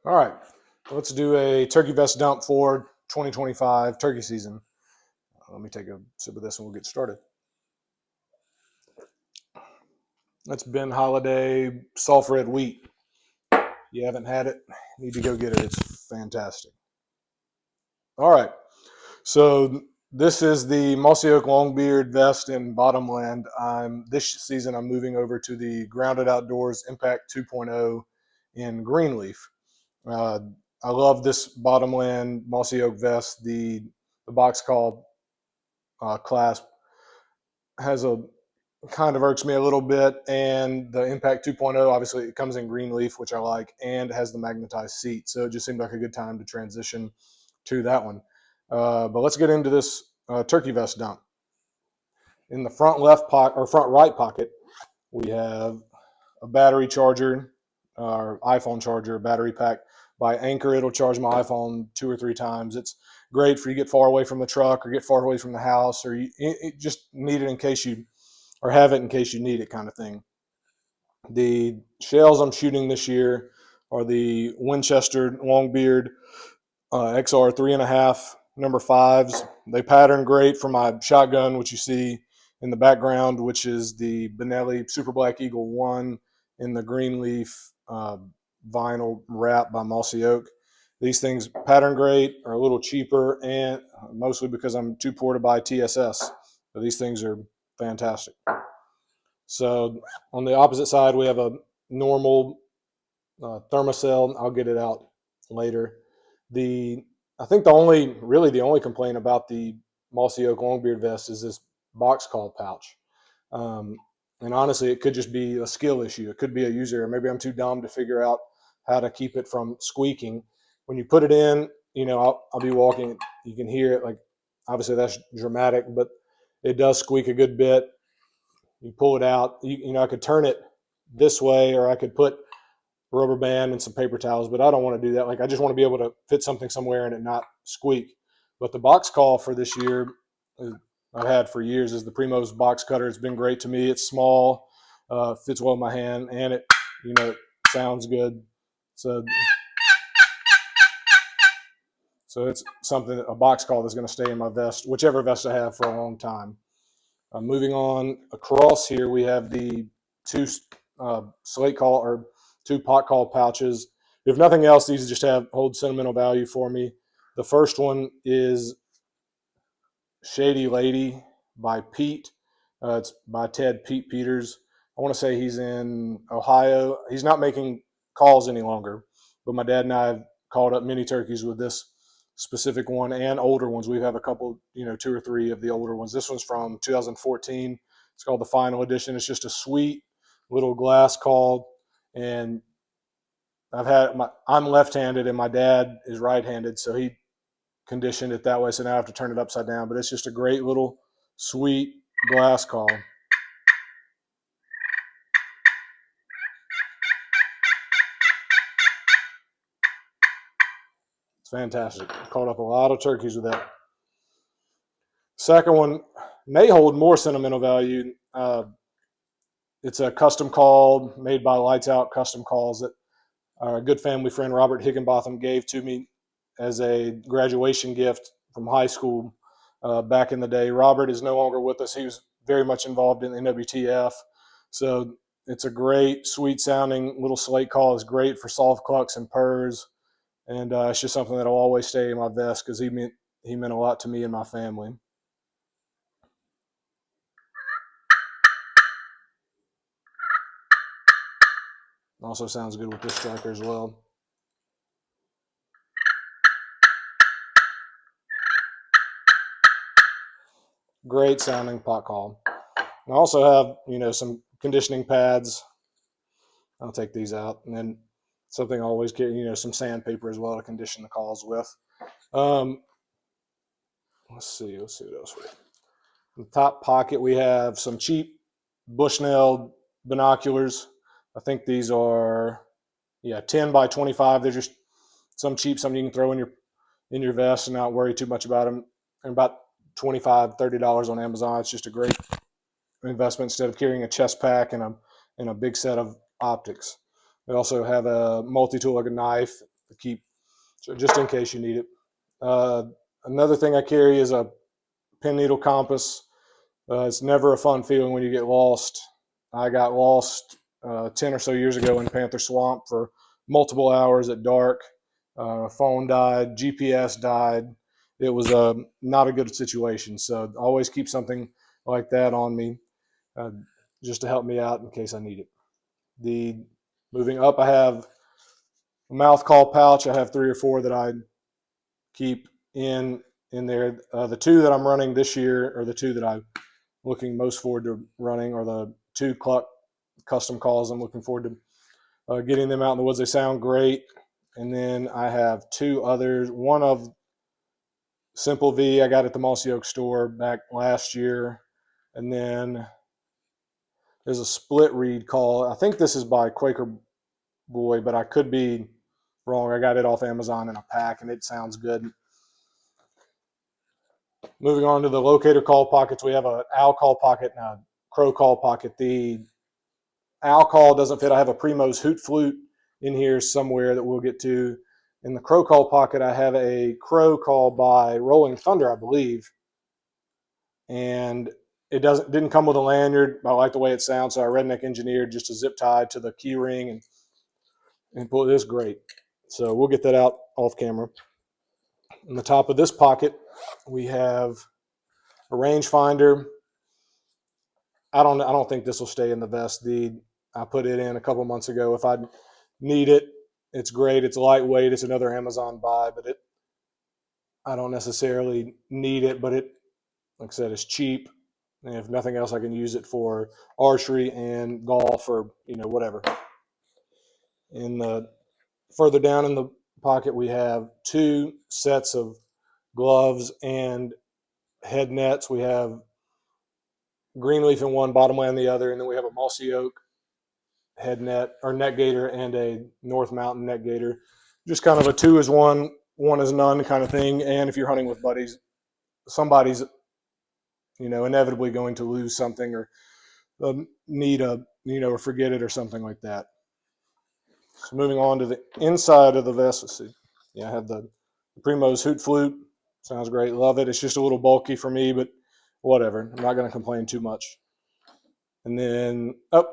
All right, let's do a turkey vest dump for 2025 turkey season. Let me take a sip of this and we'll get started. That's Ben Holiday soft red wheat. You haven't had it, need to go get it. It's fantastic. All right, so this is the Mossy Oak Longbeard vest in Bottomland. This season I'm moving over to the Grounded Outdoors Impact 2.0 in Greenleaf. Uh, I love this Bottomland Mossy Oak vest. The box call clasp has a kind of irks me a little bit, and the Impact 2.0 obviously it comes in green leaf, which I like, and has the magnetized seat, so it just seemed like a good time to transition to that one. But let's get into this turkey vest dump. In the front left pocket or front right pocket, we have a battery charger, or iPhone charger, battery pack by Anchor. It'll charge my iPhone 2 or 3 times. It's great for you get far away from the truck or get far away from the house, or you just need it in case you, or have it in case you need it, kind of thing. The shells I'm shooting this year are the Winchester Longbeard XR 3.5 number fives. They pattern great for my shotgun, which you see in the background, which is the Benelli Super Black Eagle 1 in the Greenleaf vinyl wrap by Mossy Oak. These things pattern great, are a little cheaper, and mostly because I'm too poor to buy TSS. So these things are fantastic. So on the opposite side, we have a normal thermocell. I'll get it out later. The I think the only complaint about the Mossy Oak Longbeard vest is this box call pouch. Um, and honestly, it could just be a skill issue. It could be a user. Maybe I'm too dumb to figure out how to keep it from squeaking. When you put it in, I'll be walking. You can hear it. Like, obviously that's dramatic, but it does squeak a good bit. You pull it out. I could turn it this way, or I could put rubber band and some paper towels, but I don't want to do that. Like, I just want to be able to fit something somewhere and it not squeak. But the box call for this year, I've had for years, is the Primo's box cutter. It's been great to me. It's small, fits well in my hand, and it sounds good. So, so it's something, a box call that's going to stay in my vest, whichever vest I have, for a long time. Moving on across here, we have the two slate call or two pot call pouches. If nothing else, these just hold sentimental value for me. The first one is Shady Lady by Pete. It's by Pete Peters. I want to say he's in Ohio. He's not making calls any longer, but my dad and I have called up mini turkeys with this specific one, and older ones. We have a couple, 2 or 3 of the older ones. This one's from 2014. It's called the Final Edition. It's just a sweet little glass call, and I'm left-handed and my dad is right-handed, so he conditioned it that way. So now I have to turn it upside down. But it's just a great little sweet glass call. It's fantastic. Caught up a lot of turkeys with that. Second one may hold more sentimental value. It's a custom call made by Lights Out Custom Calls that our good family friend Robert Higginbotham gave to me as a graduation gift from high school back in the day. Robert is no longer with us. He was very much involved in NWTF. So it's a great, sweet sounding little slate call. It's great for soft clucks and purrs. And it's just something that'll always stay in my vest because he meant a lot to me and my family. Also sounds good with this striker as well. Great sounding pot call. I also have, some conditioning pads. I'll take these out. And then something I always get, some sandpaper as well to condition the calls with. Let's see what else we have. In the top pocket, we have some cheap Bushnell binoculars. I think these are, 10 by 25. They're just some cheap, something you can throw in your vest and not worry too much about them. And about $25, $30 on Amazon. It's just a great investment instead of carrying a chest pack and a big set of optics. We also have a multi-tool, like a knife to keep, so just in case you need it. Another thing I carry is a pin needle compass. It's never a fun feeling when you get lost. I got lost 10 or so years ago in Panther Swamp for multiple hours at dark. Phone died, GPS died. It was not a good situation. So always keep something like that on me, just to help me out in case I need it. Moving up, I have a mouth call pouch. I have 3 or 4 that I keep in there. The 2 that I'm running this year, or the 2 that I'm looking most forward to running, are the 2 Cluck custom calls. I'm looking forward to getting them out in the woods. They sound great. And then I have 2 others. One of Simple V I got at the Mossy Oak store back last year. And then there's a split reed call. I think this is by Quaker Boy, but I could be wrong. I got it off Amazon in a pack, and it sounds good. Moving on to the locator call pockets, we have an owl call pocket and a crow call pocket. The owl call doesn't fit. I have a Primo's hoot flute in here somewhere that we'll get to. In the crow call pocket, I have a crow call by Rolling Thunder, I believe, and it didn't come with a lanyard. I like the way it sounds, so I redneck engineered just a zip tie to the key ring and pull it. Is great. So we'll get that out off camera. In the top of this pocket, we have a rangefinder. I don't think this will stay in the vest. I put it in a couple months ago. If I need it, it's great. It's lightweight. It's another Amazon buy, but I don't necessarily need it. But it, like I said, it's cheap. And if nothing else, I can use it for archery and golf, or whatever. Further down in the pocket, we have 2 sets of gloves and head nets. We have Greenleaf in one, Bottomland in the other, and then we have a Mossy Oak head net or net gator and a North Mountain net gator. Just kind of a 2 is 1, 1 is none kind of thing. And if you're hunting with buddies, somebody's inevitably going to lose something, or need or forget it or something like that. So moving on to the inside of the vest, let's see. Yeah, I have the Primo's hoot flute. Sounds great. Love it. It's just a little bulky for me, but whatever. I'm not going to complain too much. And then I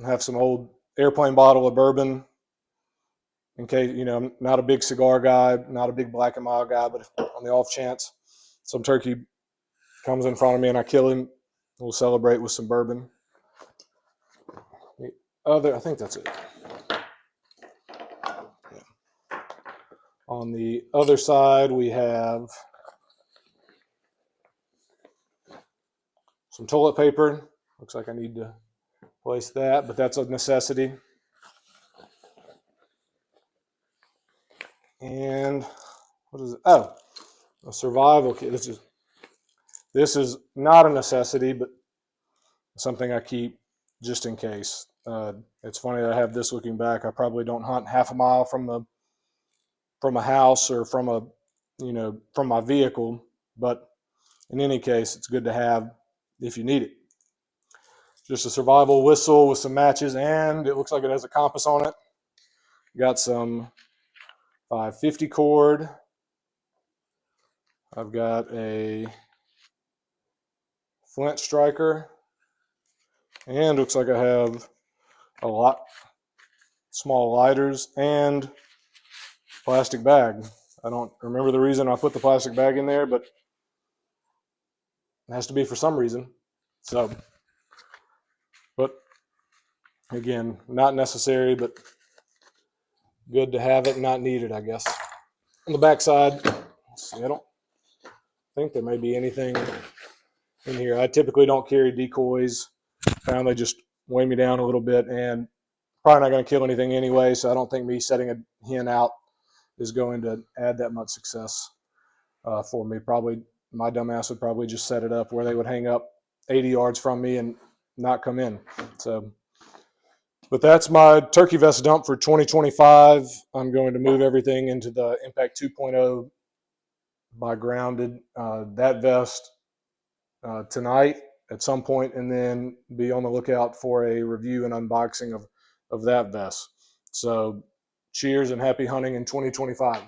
have some old airplane bottle of bourbon, in case, I'm not a big cigar guy, not a big Black and Mild guy, but if, on the off chance some turkey comes in front of me and I kill him, we'll celebrate with some bourbon. I think that's it. Yeah. On the other side, we have some toilet paper. Looks like I need to place that, but that's a necessity. And what is it? Oh, a survival kit. This is not a necessity, but something I keep just in case. It's funny that I have this looking back. I probably don't hunt half a mile from a house or from my vehicle, but in any case, it's good to have if you need it. Just a survival whistle with some matches, and it looks like it has a compass on it. Got some 550 cord. I've got a flint striker, and looks like I have a lot small lighters and plastic bag. I don't remember the reason I put the plastic bag in there, but it has to be for some reason. So, but again, not necessary, but good to have it, not needed, I guess. On the back side, let's see, I don't think there may be anything in here. I typically don't carry decoys. Found they just weigh me down a little bit, and probably not going to kill anything anyway, so I don't think me setting a hen out is going to add that much success for me. Probably my dumbass would probably just set it up where they would hang up 80 yards from me and not come in. So, but that's my turkey vest dump for 2025. I'm going to move everything into the Impact 2.0 by Grounded. That vest tonight at some point, and then be on the lookout for a review and unboxing of that vest. So Cheers and happy hunting in 2025.